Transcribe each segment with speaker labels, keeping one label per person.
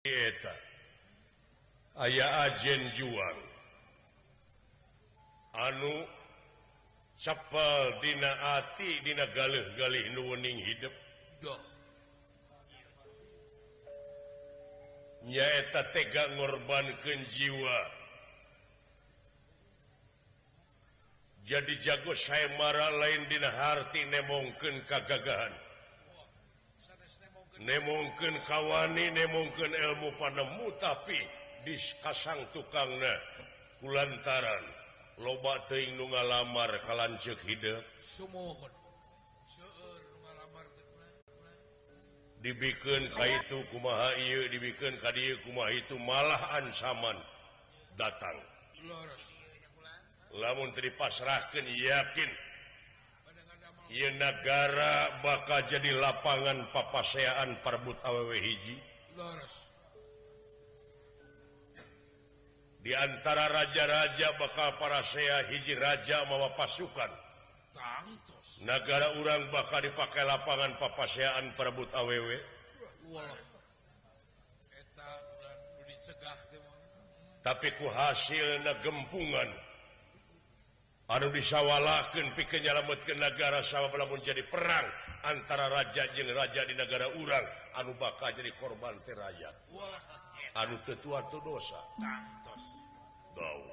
Speaker 1: eta aya ajen juang anu capal dina ati dina galih-galih nu wening hidup nyaeta tega ngorbankeun jiwa jadi jago sayembara lain dina harti nemongkeun kagagahan nemongkeun kawani nemongkeun ilmu panemu tapi dikasang tukangna kulantaran loba teuing nu ngalamar kalanceuk hideuk
Speaker 2: sumohon seueur nu ngalamar
Speaker 1: dibikeun ka itu kumaha ieu dibikeun ka dieu kumaha itu malah ancaman datang
Speaker 2: leres
Speaker 1: lamun teu dipasrahkeun yakin ieu nagara bakal jadi lapangan papaseaan parbut awewe hiji
Speaker 2: leres
Speaker 1: di antara raja-raja bakal parasea hiji raja mawa pasukan
Speaker 2: tangtos
Speaker 1: nagara urang bakal dipakai lapangan papaseaan parbut awewe
Speaker 2: wah eta udah nu dicegah teh mah
Speaker 1: tapi ku hasilna gempungan anu disawalakeun pikeun nyalametkeun nagara sabab lamun jadi perang antara raja jeung raja di negara urang anu bakal jadi korban teh rakyat
Speaker 2: wah
Speaker 1: anu teu tuatu dosa
Speaker 2: tangtos
Speaker 1: daun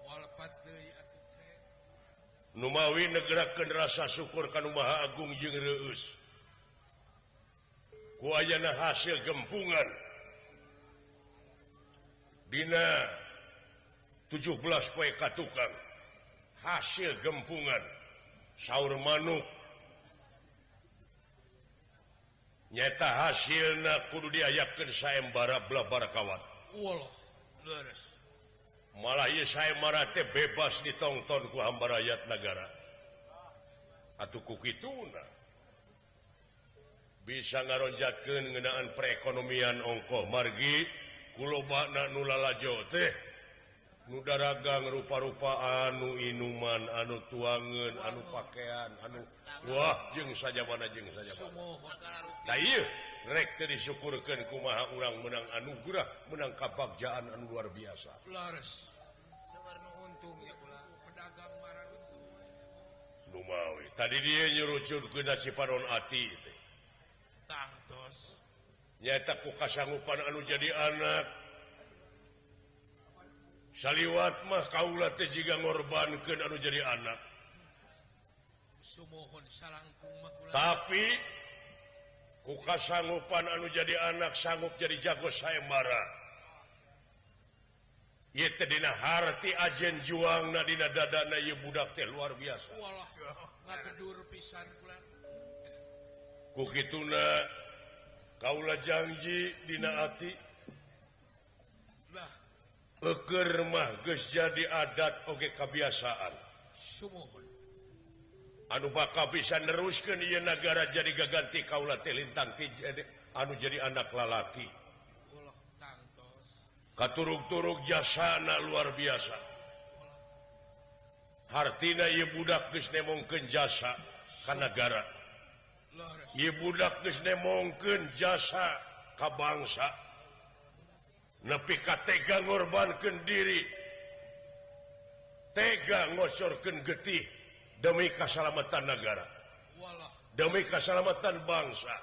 Speaker 2: walapat deui atuh teh
Speaker 1: numawi negerakeun rasa syukur ka Nu Maha Agung jeung reueus ku ayana hasil gempungan dina 17 poe katukang hasil gempungan saur manuk nyata hasilna kudu diayakeun sayembara blabar kawat
Speaker 2: wallah leres
Speaker 1: malah ieu sayembara teh bebas ditonton ku hamba rakyat nagara atuh ku kituna bisa ngaronjatkeun ngeunaan perekonomian ongkoh margi kulobana nu lalajo teh nu daragang rupa-rupa anu inuman anu tuangeun anu pakaian anu wah jeung sajabana
Speaker 2: sumohon
Speaker 1: da ieu rek teu disyukurkeun kumaha urang menang anugerah menang kabagjaan anu luar biasa
Speaker 2: leres seueur nu untung ya kula pedagang marang untung
Speaker 1: numawi tadi dia nyurucurkeun cipanon ati teh
Speaker 2: tangtos
Speaker 1: nyaeta ku kasanggupan anu jadi anak saliwat mah kaula teh jiga ngorbankeun anu jadi anak
Speaker 2: sumohon salangkung mah kula
Speaker 1: tapi ku kasanggupan anu jadi anak sanggup jadi jago sayembara ieu teh dina harti ajen juangna dina dadana ieu budak teh luar biasa
Speaker 2: walah ngagedur pisan kula
Speaker 1: ku kituna kaula janji dina ati
Speaker 2: lah
Speaker 1: Eker mah geus jadi adat oge kabiasaan
Speaker 2: sumohon
Speaker 1: anu bakal bisa neruskeun ieu nagara jadi gaganti kaula teh lintang ti anu jadi anak lalaki
Speaker 2: wallah tangtos
Speaker 1: katurug-turug jasana luar biasa hartina ieu budak geus nemongkeun jasa ka nagara
Speaker 2: leres
Speaker 1: ieu budak geus nemongkeun jasa ka bangsa nepi ka tega ngorbankeun diri tega ngocorkeun getih demi kasalamatan negara
Speaker 2: walah
Speaker 1: demi kasalamatan bangsa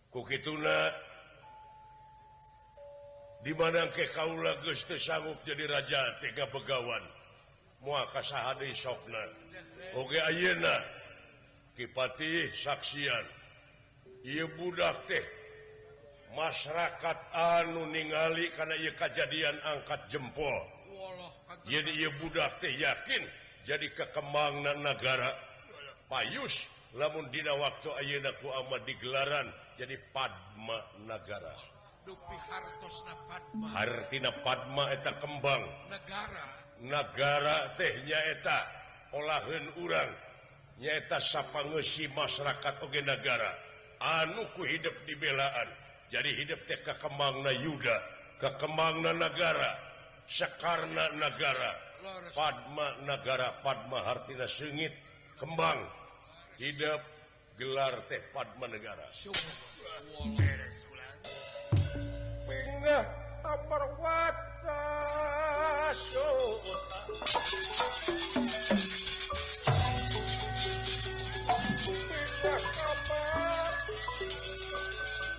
Speaker 1: ku kituna di mana ke kaula geus teu sanggup jadi raja tega begawan moal kasaha deui sokna oge ayeuna kipati saksian ieu budak teh masyarakat anu ningali kana ieu kajadian angkat jempol
Speaker 2: wallah
Speaker 1: jadi ieu budak teh yakin jadi kekembangna nagara payus lamun dina waktu ayeuna ku ama digelaran jadi Padma Nagara
Speaker 2: dupi hartosna Padma
Speaker 1: artina Padma eta kembang
Speaker 2: negara
Speaker 1: nagara teh nyaeta olaheun urang nyaeta sapangeusih masyarakat oge nagara anu ku hidup dibelaan jadi hidup teh kakembangna yuda kakembangna nagara sakarna nagara
Speaker 2: leres
Speaker 1: Padma Nagara Padma hartina seungit kembang hidup gelar teh Padma Negara
Speaker 2: sumohon wallah beres kula
Speaker 1: amarwata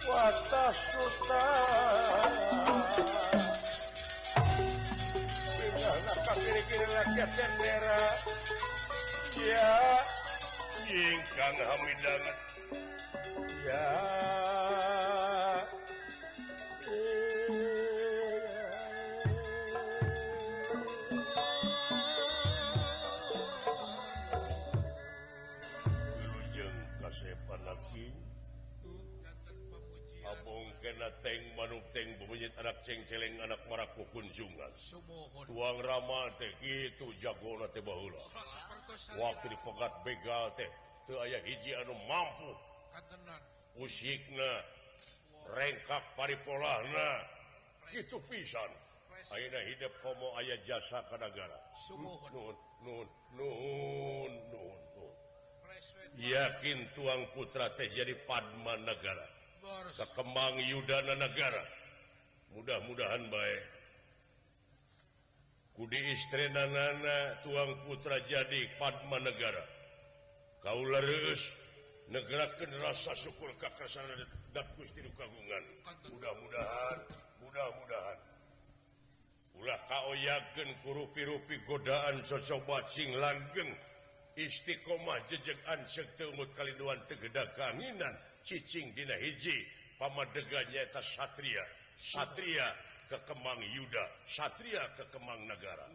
Speaker 1: Wata suta Nak kiri-kiri rakyat bendera Ya Ingkang hamidan Ya Teng manuk teng bebunyi anak ceng-celeng anak maraku kunjungan. Tuang Rama teh gitu jagona teh baheula. Waktu dipegat begal teh teu aya hiji anu mampu. Usikna rengkak paripolahna kitu pisan. Ayeuna hidup komo aya jasa ka nagara. Nuhun. Yakin tuang putra teh jadi padma negara. Kekembang yudana negara mudah-mudahan baik kudi istrenanana tuang putra jadi padma negara kaula reus negerakeun rasa syukur ka kersana dan Gusti nu kagungan mudah-mudahan ulah kaoyakeun ku rupi-rupi godaan cocok bacing langgeng istiqomah jejeg ansek teu umut kaliduan tegedag kanginan cicing dina hiji pamadeganya eta satria ke Kemang Yuda satria ke Kemang negara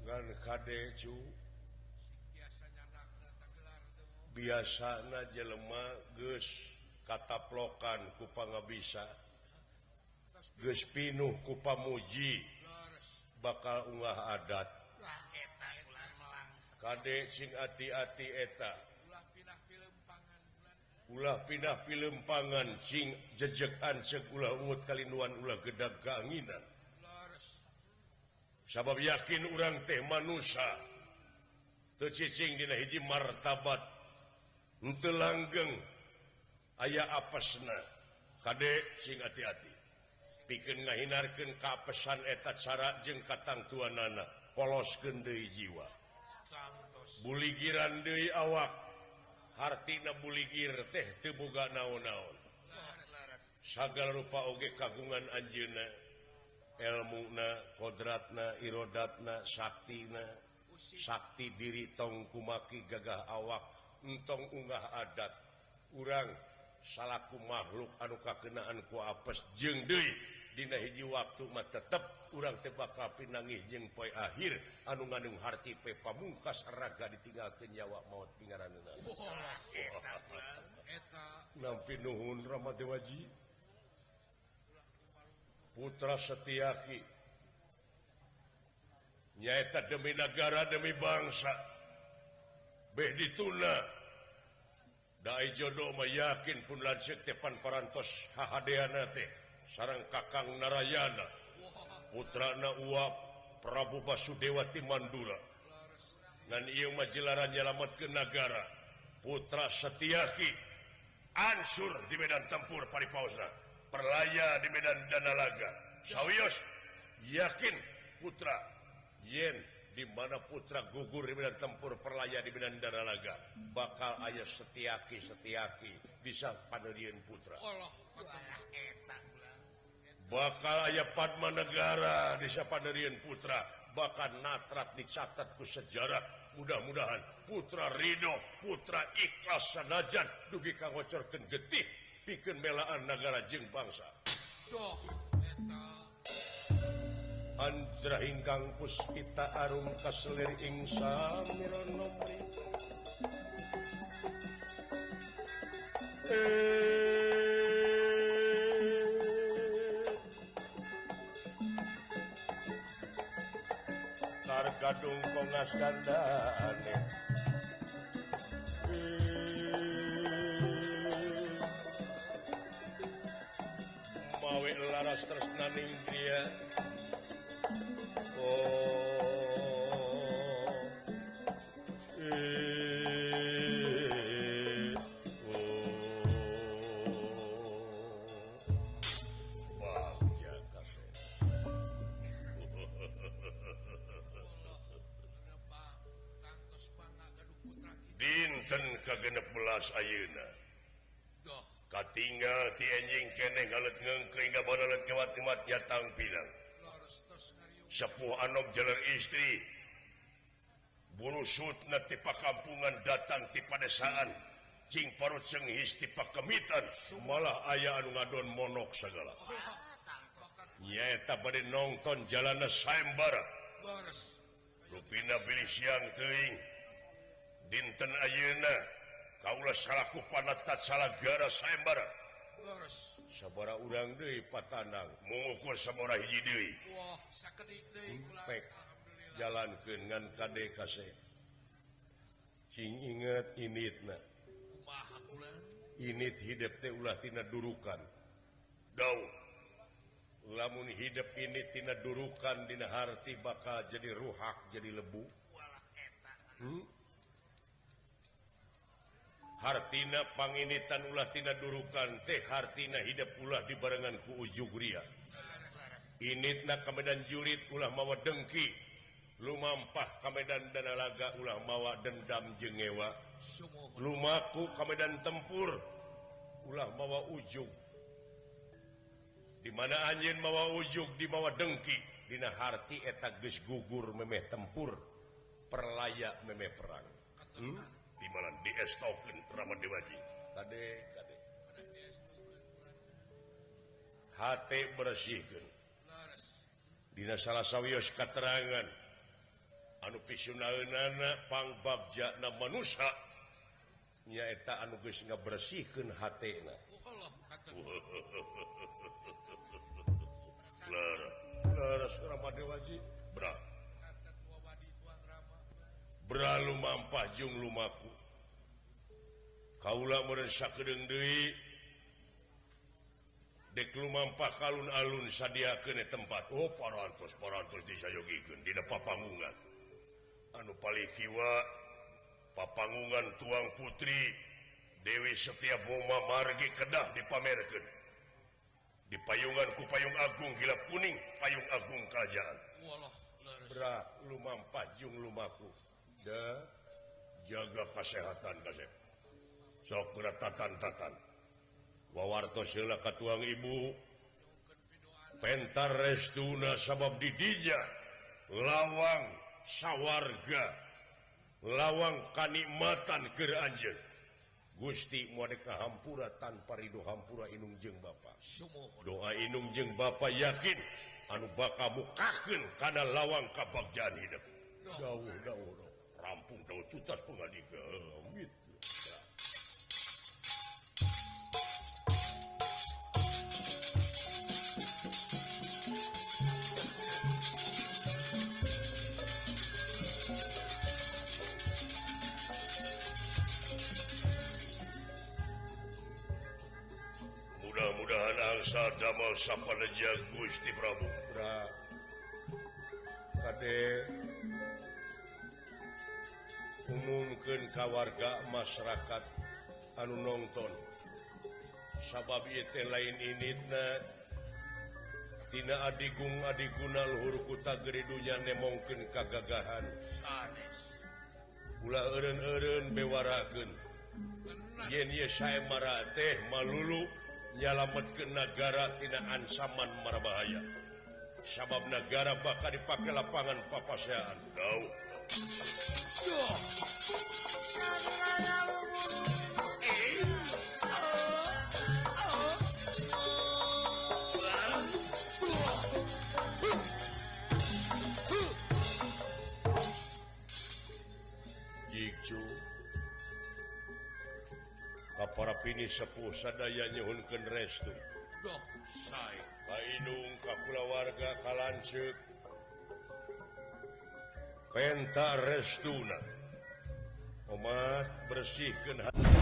Speaker 1: ngan kade cu biasana jelema geus kataplokan ku pangabisa geus pinuh ku pamuji bakal unggah adat Kade sing hati-hati eta ulah pindah pilempangan sing jejeg ansek ulah umut kalinuan ulah gedag kaanginan sabab yakin urang teh manusia teu cicing dina hiji martabat henteu langgeng aya apesna kade sing hati-hati pikeun ngahinarkeun kapesan eta cara jeung katangtuanana poloskeun deui jiwa buligiran deui awak hartina buligir teh teu boga naon-naon sagala rupa oge kagungan anjeunna elmuna kodratna irodatna sakti diri tong kumaki gagah awak entong unggah adat urang salaku makhluk anu kakenaan ku apes jeung deui dina hiji waktu mah tetep urang teh bakal pinangih jeung poe akhir anu ngandung harti pe pamungkas raga ditinggalkeun nyawa maot pingaranna eta nampi nuhun Rama Dewaji putra Setyaki nyaeta demi negara demi bangsa beh dituna daai jodoh mah yakin pun lanceuk teh pan parantos hahadeana teh sareng Kakang Narayana putrana uap Prabu Basudewati Mandura dan ieu mah jelaran nyalametkeun nagara putra Setyaki ansur di medan tempur paripaosna perlaya di medan Danalaga sawios yakin putra yen di mana putra gugur di medan tempur perlaya di medan Danalaga bakal aya Setyaki bisa paneurieun putra bakal aya padma negara desa paneurieun putra bakal natrat dicatat ku sejarah mudah-mudahan putra ridho putra ikhlas sanajan dugi kangocorkeun getih pikeun belaan negara jeung bangsa doh eta anjrah ingkang puspita arum kaselir ing samirono Gadung kongas gandane mawe laras tresnaning dia dinten ke-16 ayeuna
Speaker 2: Doh,
Speaker 1: katinggal ti anjing keneh galet ngengkring gabalet nyawat-nyawat nyatang pilang
Speaker 2: leres tos ngariung.
Speaker 1: sepuh anom jalan istri burusutna ti pakampungan datang ti padesaan cing parut senghis ti pakemitan malah aya anu ngadon monok sagala nyaeta bade nongton jalana sayembara
Speaker 2: Leres.
Speaker 1: rupina bilih siang teuing dinten ayeuna kaula salaku panatat salagara sayembara
Speaker 2: Leres.
Speaker 1: sabara urang deui patanang mengukur sabara hiji deui
Speaker 2: Wah, sakedik deui kula.
Speaker 1: pek
Speaker 2: Alhamdulillah.
Speaker 1: jalankeun ngan kade kase cing inget initna
Speaker 2: Kumaha kula?
Speaker 1: init hidup teh ulah tina durukan daun lamun hidup ini tina durukan dina harti bakal jadi ruhak jadi lebu
Speaker 2: Walah eta.
Speaker 1: hartina panginitan ulah tina durukan teh hartina hidup ulah dibarengan ku ujug ria initna ka medan jurit ulah mawa dengki lumampah ka medan danalaga ulah mawa dendam jeung ngewa
Speaker 2: Sumuhun.
Speaker 1: lumaku ka medan tempur ulah mawa ujug di mana anjeun mawa ujug di mawa dengki dina harti eta geus gugur memeh tempur perlaya memeh perang di mana diestokeun Ramadewaji kade hate bersihkeun
Speaker 2: Leres.
Speaker 1: dina salah sawios katerangan anu pisunaeunana pangbabjana manusia nyaeta anu geus ngabersihkeun hatena
Speaker 2: Allah katen.
Speaker 1: Laras Ramadewaji bra
Speaker 2: Katen tua wadi tuang rama.
Speaker 1: bra lumampah jeung lumaku kaula meureun sakedeung deui dek lumampah kalun-alun sadiakeun tempat parantos disayogikeun dina papangungan anu paling kiwa papangungan tuang putri Dewi Setia Boma Margi kedah dipamerkeun di payungan ku payung agung hilap kuning payung agung kerajaan
Speaker 2: Walah, leres.
Speaker 1: bra lumampah jeung lumaku da jaga kesehatan kasep sok geura tatan wawartos heula ka tuang ibu pentar restuna sabab di dinya lawang sawarga lawang kanikmatan keur anjeun Gusti moal hampura tanpa ridho hampura inung jeung bapa
Speaker 2: Sumuhun.
Speaker 1: doa inung jeung bapa yakin anu bakal mukakeun kana lawang kabagjaan hidup
Speaker 2: Doh.
Speaker 1: Dauh rampung dauh tutas pangadigeum gitu. Mudah-mudahan angsa damel sapaneja Gusti Prabu. Bra. Kade umumkeun ka warga masyarakat anu nongton. Sabab ieu teh lain initna tina adigung-adiguna luhur kuta geri dunya nemongkeun kagagahan.
Speaker 2: Sanes.
Speaker 1: Ulah eureun-eureun bewarakeun.
Speaker 2: Benar.
Speaker 1: Yen ieu sayembara teh malulu nyalametkeun nagara tina ancaman marabahaya. Sabab negara bakal dipake lapangan papaseaan. Dauh.
Speaker 2: Doh.
Speaker 1: Jikju kapara pini sepuh sadaya nyuhunkeun restu.
Speaker 2: Doh, say.
Speaker 1: Kainung ka kulawarga kalanceuk penta restuna. Omat bersihkeun hati.